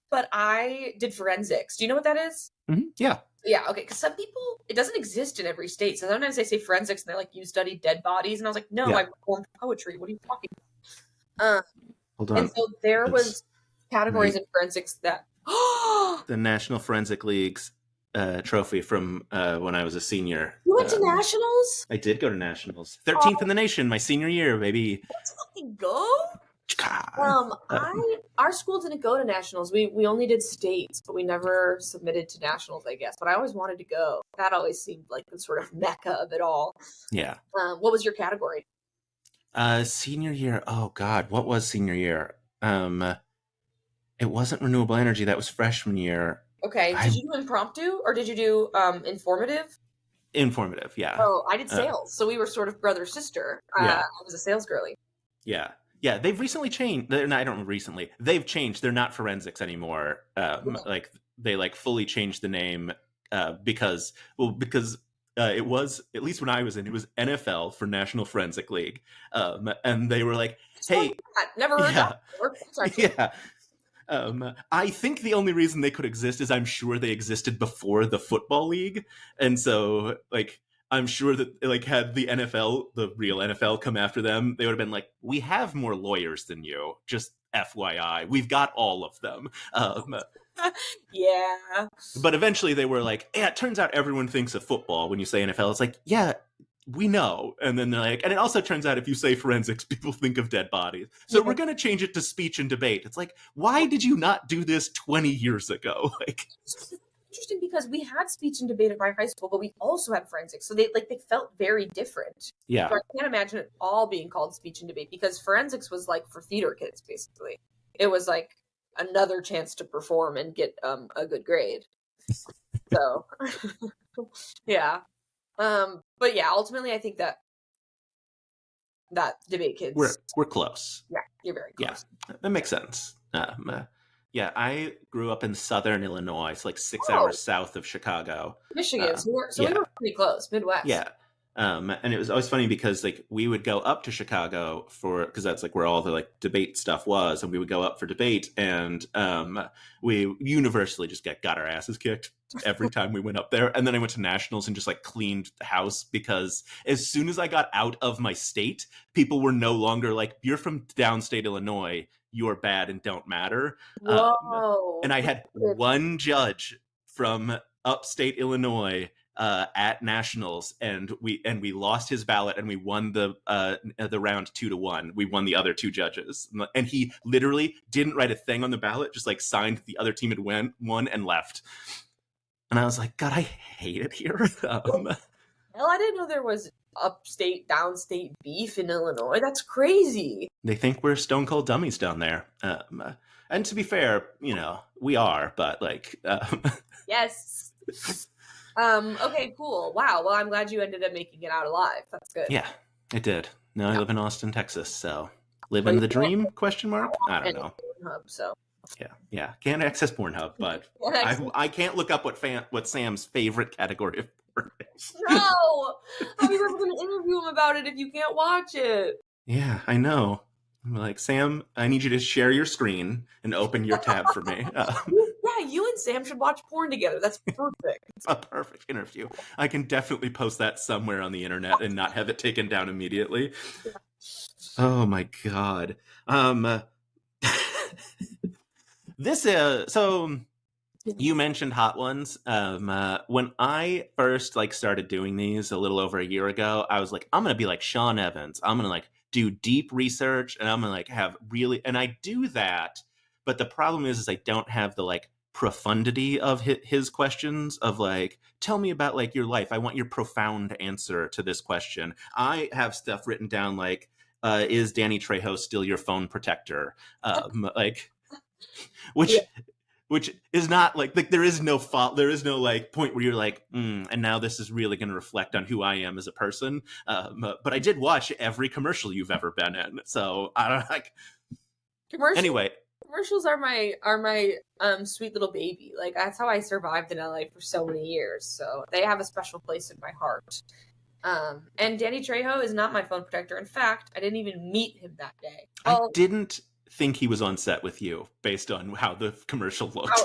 But I did forensics. Do you know what that is? Mm-hmm. Yeah. Yeah. Okay. Because some people, it doesn't exist in every state. So sometimes they say forensics and they're like, you study dead bodies, and I was like, no, I performed poetry. What are you talking about? Hold on. And so there was categories in forensics that the National Forensic League's trophy from when I was a senior. You went to nationals? I did go to nationals. 13th in the nation, my senior year, baby. Let's fucking go. Our school didn't go to nationals. We only did states, but we never submitted to nationals, I guess. But I always wanted to go. That always seemed like the sort of mecca of it all. Yeah. What was your category? Senior year. Oh God, what was senior year? It wasn't renewable energy. That was freshman year. Okay. Did you do impromptu or did you do informative? Informative, yeah. Oh, I did sales. So we were sort of brother sister. Yeah. I was a sales girly. Yeah. Yeah, they've recently changed. I don't know recently. They've changed. They're not forensics anymore. Like they like fully changed the name because it was, at least when I was in, it was NFL for National Forensic League, and they were like, "Hey, never heard that before. Sorry. Yeah." I think the only reason they could exist is I'm sure they existed before the football league, and so like I'm sure that like had the NFL, the real NFL, come after them, they would have been like, "We have more lawyers than you. Just FYI, we've got all of them." Yeah. But eventually they were like, "Yeah, it turns out everyone thinks of football when you say NFL." It's like, yeah, we know. And then they're like, and it also turns out if you say forensics, people think of dead bodies. So we're going to change it to speech and debate. It's like, why did you not do this 20 years ago? Like, interesting because we had speech and debate at my high school, but we also had forensics. So they felt very different. Yeah. So I can't imagine it all being called speech and debate because forensics was like for theater kids, basically. It was like another chance to perform and get a good grade. So, yeah. But yeah, ultimately, I think that debate kids. We're close. Yeah, you're very close. Yeah, that makes sense. Yeah, I grew up in southern Illinois. It's like 6 hours south of Chicago. Michigan. So we were pretty close, Midwest. Yeah. And it was always funny because like we would go up to Chicago because that's like where all the like debate stuff was, and we would go up for debate, and we universally just got our asses kicked every time we went up there. And then I went to nationals and just like cleaned the house because as soon as I got out of my state, people were no longer like, "You're from downstate Illinois, you're bad and don't matter." Whoa. And I had one judge from upstate Illinois at nationals, and we lost his ballot, and we won the round 2-1. We won the other two judges, and he literally didn't write a thing on the ballot, just like signed the other team had won and left. And I was like, God, I hate it here. Hell, I didn't know there was upstate, downstate beef in Illinois. That's crazy. They think we're stone cold dummies down there. And to be fair, we are, but like, yes. Okay, cool. Wow. Well, I'm glad you ended up making it out alive. That's good. Yeah, I did. Now I live in Austin, Texas. So living the dream? Question mark? I don't know. Pornhub, so. Yeah. Can't access Pornhub, but I can't look up what Sam's favorite category of porn is. No! How are you ever going to interview him about it if you can't watch it? Yeah, I know. I'm like, Sam, I need you to share your screen and open your tab for me. Yeah, you and Sam should watch porn together. That's perfect. It's a perfect interview. I can definitely post that somewhere on the internet and not have it taken down immediately. Yeah. Oh my God. So you mentioned Hot Ones. When I first started doing these a little over a year ago, I was like, I'm going to be like Sean Evans. I'm going to do deep research, and I'm going to have really, and I do that. But the problem is I don't have the profundity of his questions of tell me about your life. I want your profound answer to this question. I have stuff written down is Danny Trejo still your phone protector? Which is not there is no fault. There is no point where you're and now this is really going to reflect on who I am as a person. But I did watch every commercial you've ever been in, so I don't commercials. Anyway, commercials are my sweet little baby. That's how I survived in LA for so many years. So they have a special place in my heart. And Danny Trejo is not my phone protector. In fact, I didn't even meet him that day. I didn't think he was on set with you based on how the commercial looked.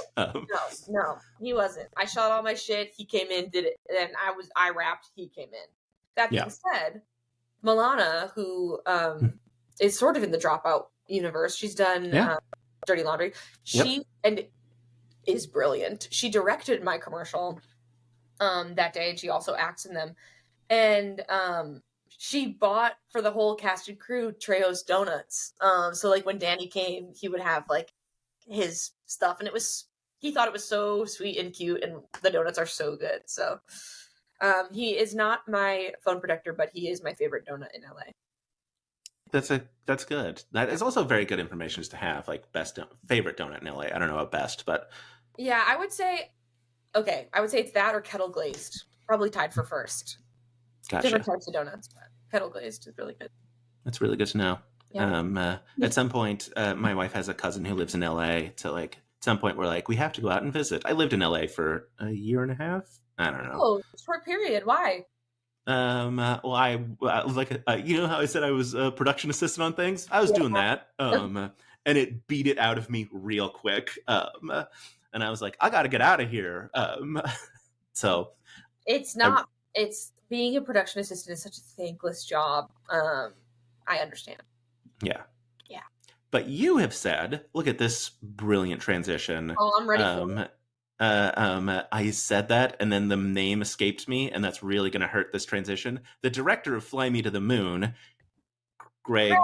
No, he wasn't. I shot all my shit. He came in, did it, and I rapped. He came in. That being said, Milana, who is sort of in the Dropout universe, she's done Dirty Laundry. She and is brilliant. She directed my commercial. that day, and she also acts in them. And she bought for the whole cast and crew Trejo's donuts. So like when Danny came, he would have like his stuff, and he thought it was so sweet and cute, and the donuts are so good. So he is not my phone protector, but he is my favorite donut in LA. That's good. That is also very good information to have, like favorite donut in LA. I don't know about best, but yeah, I would say it's that or kettle glazed, probably tied for first. Gotcha. Different types of donuts, but kettle glazed is really good. That's really good to know. Yeah. At some point, my wife has a cousin who lives in LA. So like at some point, we're like, we have to go out and visit. I lived in LA for a year and a half. I don't know. Oh, short period. Why? Well, I you know how I said I was a production assistant on things? I was doing that. And it beat it out of me real quick. And I was like, I got to get out of here. So it's not. It's being a production assistant is such a thankless job. I understand. Yeah. Yeah. But you have said, look at this brilliant transition. Oh, I'm ready for it. I said that, and then the name escaped me, and that's really going to hurt this transition. The director of Fly Me to the Moon, Greg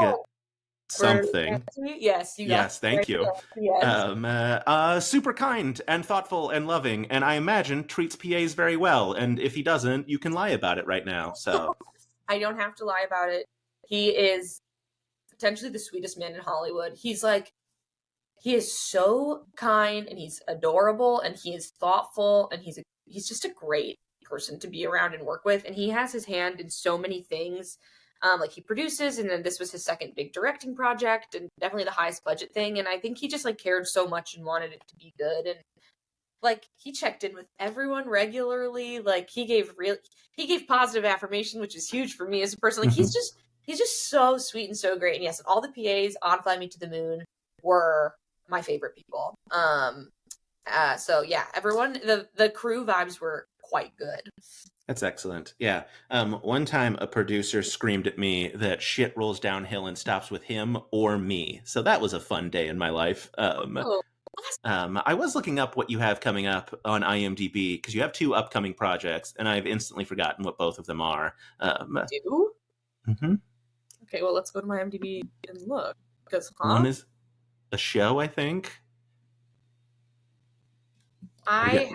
something. Yes, yes, thank you. Yes. Super kind and thoughtful and loving, and I imagine treats PAs very well. And if he doesn't, you can lie about it right now. So I don't have to lie about it. He is potentially the sweetest man in Hollywood. He is so kind, and he's adorable, and he is thoughtful, and he's just a great person to be around and work with. And he has his hand in so many things. Like he produces, and then this was his second big directing project, and definitely the highest budget thing. And I think he just like cared so much and wanted it to be good. And like he checked in with everyone regularly. Like he gave positive affirmation, which is huge for me as a person. Like he's just so sweet and so great. And yes, all the PAs on Fly Me to the Moon were my favorite people. So yeah, everyone, the crew vibes were quite good. That's excellent. Yeah. One time a producer screamed at me that shit rolls downhill and stops with him or me. So that was a fun day in my life. I was looking up what you have coming up on IMDb because you have 2 upcoming projects, and I've instantly forgotten what both of them are. Do? Mm-hmm. Okay, well, let's go to my IMDb and look. Because one is a show, I think. I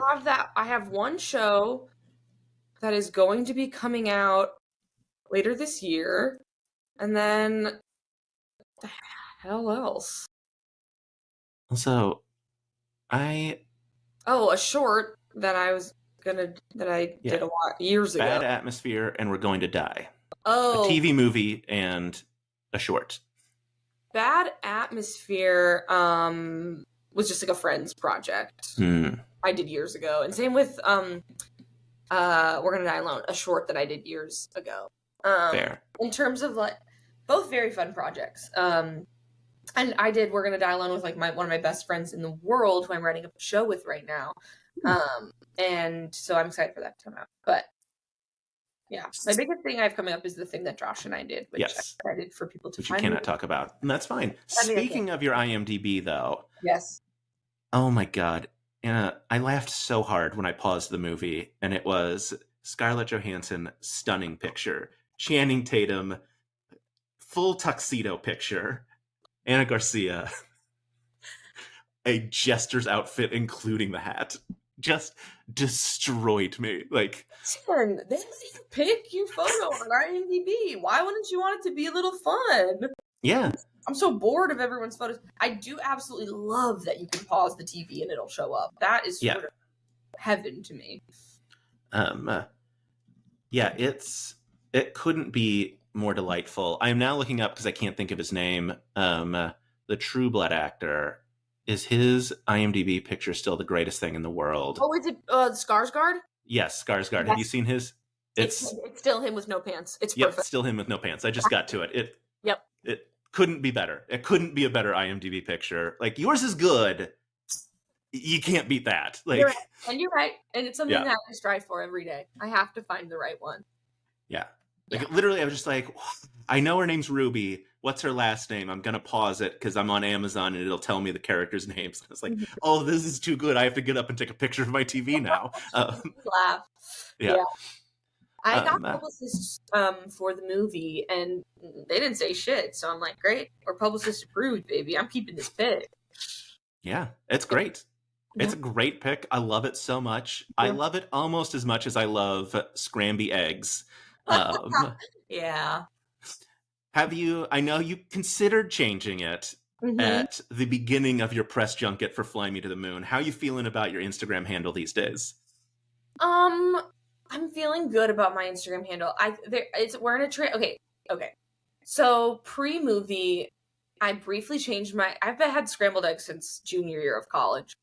have one show that is going to be coming out later this year, and then what the hell else? Also, a short that I did a lot years ago. Bad Atmosphere and We're Going to Die. Oh, a TV movie and a short. Bad Atmosphere was just like a friend's project I did years ago, and same with We're Gonna Die Alone, a short that I did years ago. Fair. In terms of like both very fun projects. And I did We're Gonna Die Alone with like one of my best friends in the world who I'm writing a show with right now. And so I'm excited for that to come out. But yeah, my biggest thing I have coming up is the thing that Josh and I did, which I'm excited for people to find. Which you cannot talk about. And that's fine. Speaking of your IMDb, though. Yes. Oh my God. Anna, I laughed so hard when I paused the movie, and it was Scarlett Johansson, stunning picture. Channing Tatum, full tuxedo picture. Anna Garcia, a jester's outfit, including the hat. Just destroyed me. Like, listen, they let you pick your photo on IMDb. Why wouldn't you want it to be a little fun? Yeah. I'm so bored of everyone's photos. I do absolutely love that you can pause the TV and it'll show up. That is sort of heaven to me. Yeah, it couldn't be more delightful. I am now looking up because I can't think of his name. The True Blood actor. Is his IMDb picture still the greatest thing in the world? Oh, is it Skarsgård? Yes, Skarsgård. Yes. Have you seen his? It's still him with no pants. It's perfect. Yep, still him with no pants. I just got to it. It couldn't be better. It couldn't be a better IMDb picture. Like, yours is good. You can't beat that. Like, you're right. And you're right. And it's something that I strive for every day. I have to find the right one. Yeah. Like, literally, I was just like, I know her name's Ruby, what's her last name? I'm going to pause it because I'm on Amazon and it'll tell me the characters' names. I was like, Mhm. oh, this is too good. I have to get up and take a picture of my TV now. Laugh. Yeah. Yeah. I got Uh, publicists for the movie, and they didn't say shit. So I'm like, great, we're publicist approved, baby. I'm keeping this pick. yeah, it's great. Yeah. It's a great pick. I love it so much. I Yeah. love it almost as much as I love Scramby eggs. Yeah. I know you considered changing it Mm-hmm. at the beginning of your press junket for Fly Me to the Moon. How are you feeling about your Instagram handle these days? I'm feeling good about my Instagram handle. We're in a trend. Okay. So pre-movie, I briefly changed I've had scrambled eggs since junior year of college.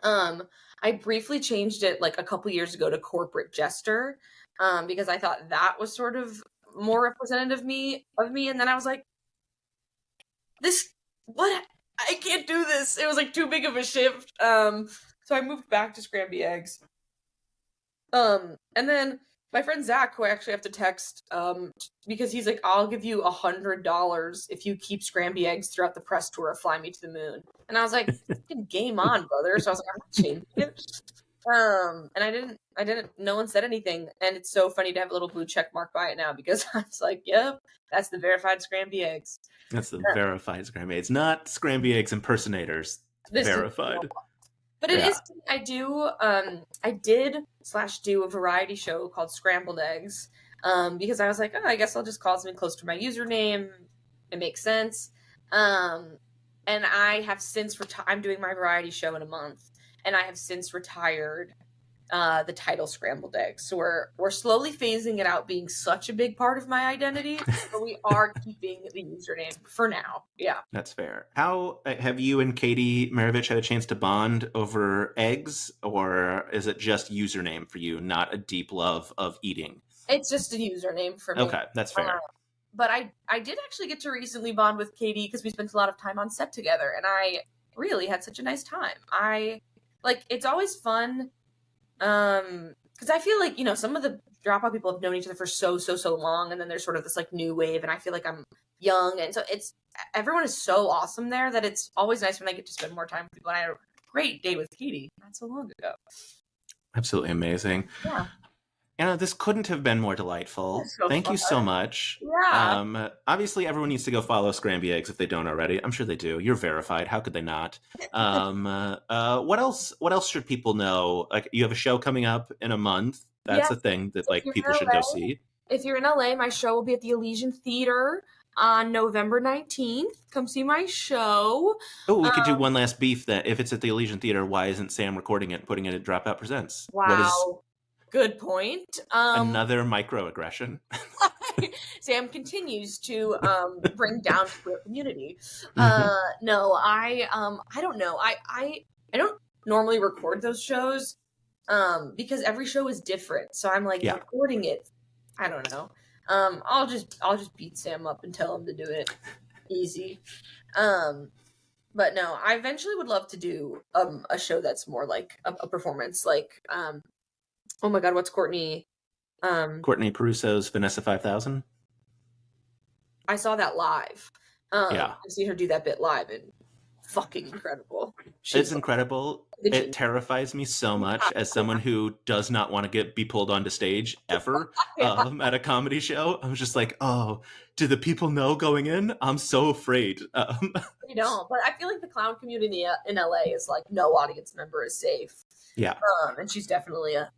I briefly changed it like a couple years ago to corporate jester, because I thought that was sort of more representative of me, and then I was like, what? I can't do this. It was like too big of a shift. So I moved back to Scramby Eggs. And then my friend Zach, who I actually have to text, because he's like, I'll give you $100 if you keep Scramby Eggs throughout the press tour of Fly Me to the Moon. And I was like, game on, brother. So I was like, I'm not changing it. And I didn't, no one said anything. And it's so funny to have a little blue check mark by it now, because I was like, yep, that's the verified Scramby Eggs. That's the verified Scramby Eggs, not Scramby Eggs impersonators. Verified. But it is, I did/do a variety show called Scrambled Eggs, because I was like, oh, I guess I'll just call something close to my username. It makes sense. And I have since I'm doing my variety show in a month, and I have since retired the title Scrambled Eggs. So we're slowly phasing it out being such a big part of my identity, but we are keeping the username for now. Yeah. That's fair. How have you and Katie Maravich had a chance to bond over eggs, or is it just username for you, not a deep love of eating? It's just a username for me. Okay, that's fair. But I did actually get to recently bond with Katie because we spent a lot of time on set together, and I really had such a nice time. It's always fun. Because I feel like, some of the Dropout people have known each other for so long, and then there's sort of this like new wave, and I feel like I'm young, and so everyone is so awesome there that it's always nice when I get to spend more time with people. And I had a great day with Katie not so long ago. Absolutely amazing. Yeah. Anna, this couldn't have been more delightful. Thank you so much. Yeah. Obviously, everyone needs to go follow Scramby Eggs if they don't already. I'm sure they do. You're verified. How could they not? What else should people know? Like, you have a show coming up in a month. That's a thing that people should go see. If you're in LA, my show will be at the Elysian Theater on November 19th. Come see my show. Oh, we could do one last beef that if it's at the Elysian Theater, why isn't Sam recording it and putting it at Dropout Presents? Wow. Good point. Another microaggression. Sam continues to bring down queer community. No, I don't know. I don't normally record those shows because every show is different. So I'm like recording it. I don't know. I'll just beat Sam up and tell him to do it easy. But no, I eventually would love to do a show that's more like a performance, like oh my god, what's Courtney? Courtney Perusso's Vanessa 5000. I saw that live. I've seen her do that bit live, and fucking incredible. It's incredible. It terrifies me so much as someone who does not want to be pulled onto stage ever at a comedy show. I was just like, oh, do the people know going in? I'm so afraid. You know, but I feel like the clown community in LA is like no audience member is safe. Yeah. And she's definitely a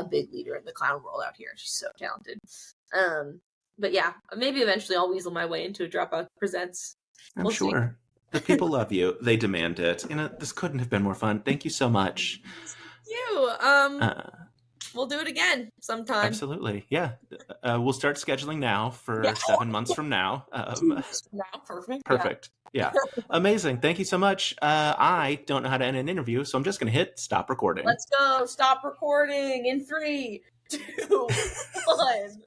big leader in the clown world out here. She's so talented. But yeah, maybe eventually I'll weasel my way into a Dropout Presents. I'm sure. The people love you. They demand it. This couldn't have been more fun. Thank you so much. Thank you. We'll do it again sometime. Absolutely. Yeah. We'll start scheduling now for 7 months from now. 2 weeks from now. Perfect. Perfect. Yeah. Amazing. Thank you so much. I don't know how to end an interview, so I'm just going to hit stop recording. Let's go. Stop recording in 3, 2, 1.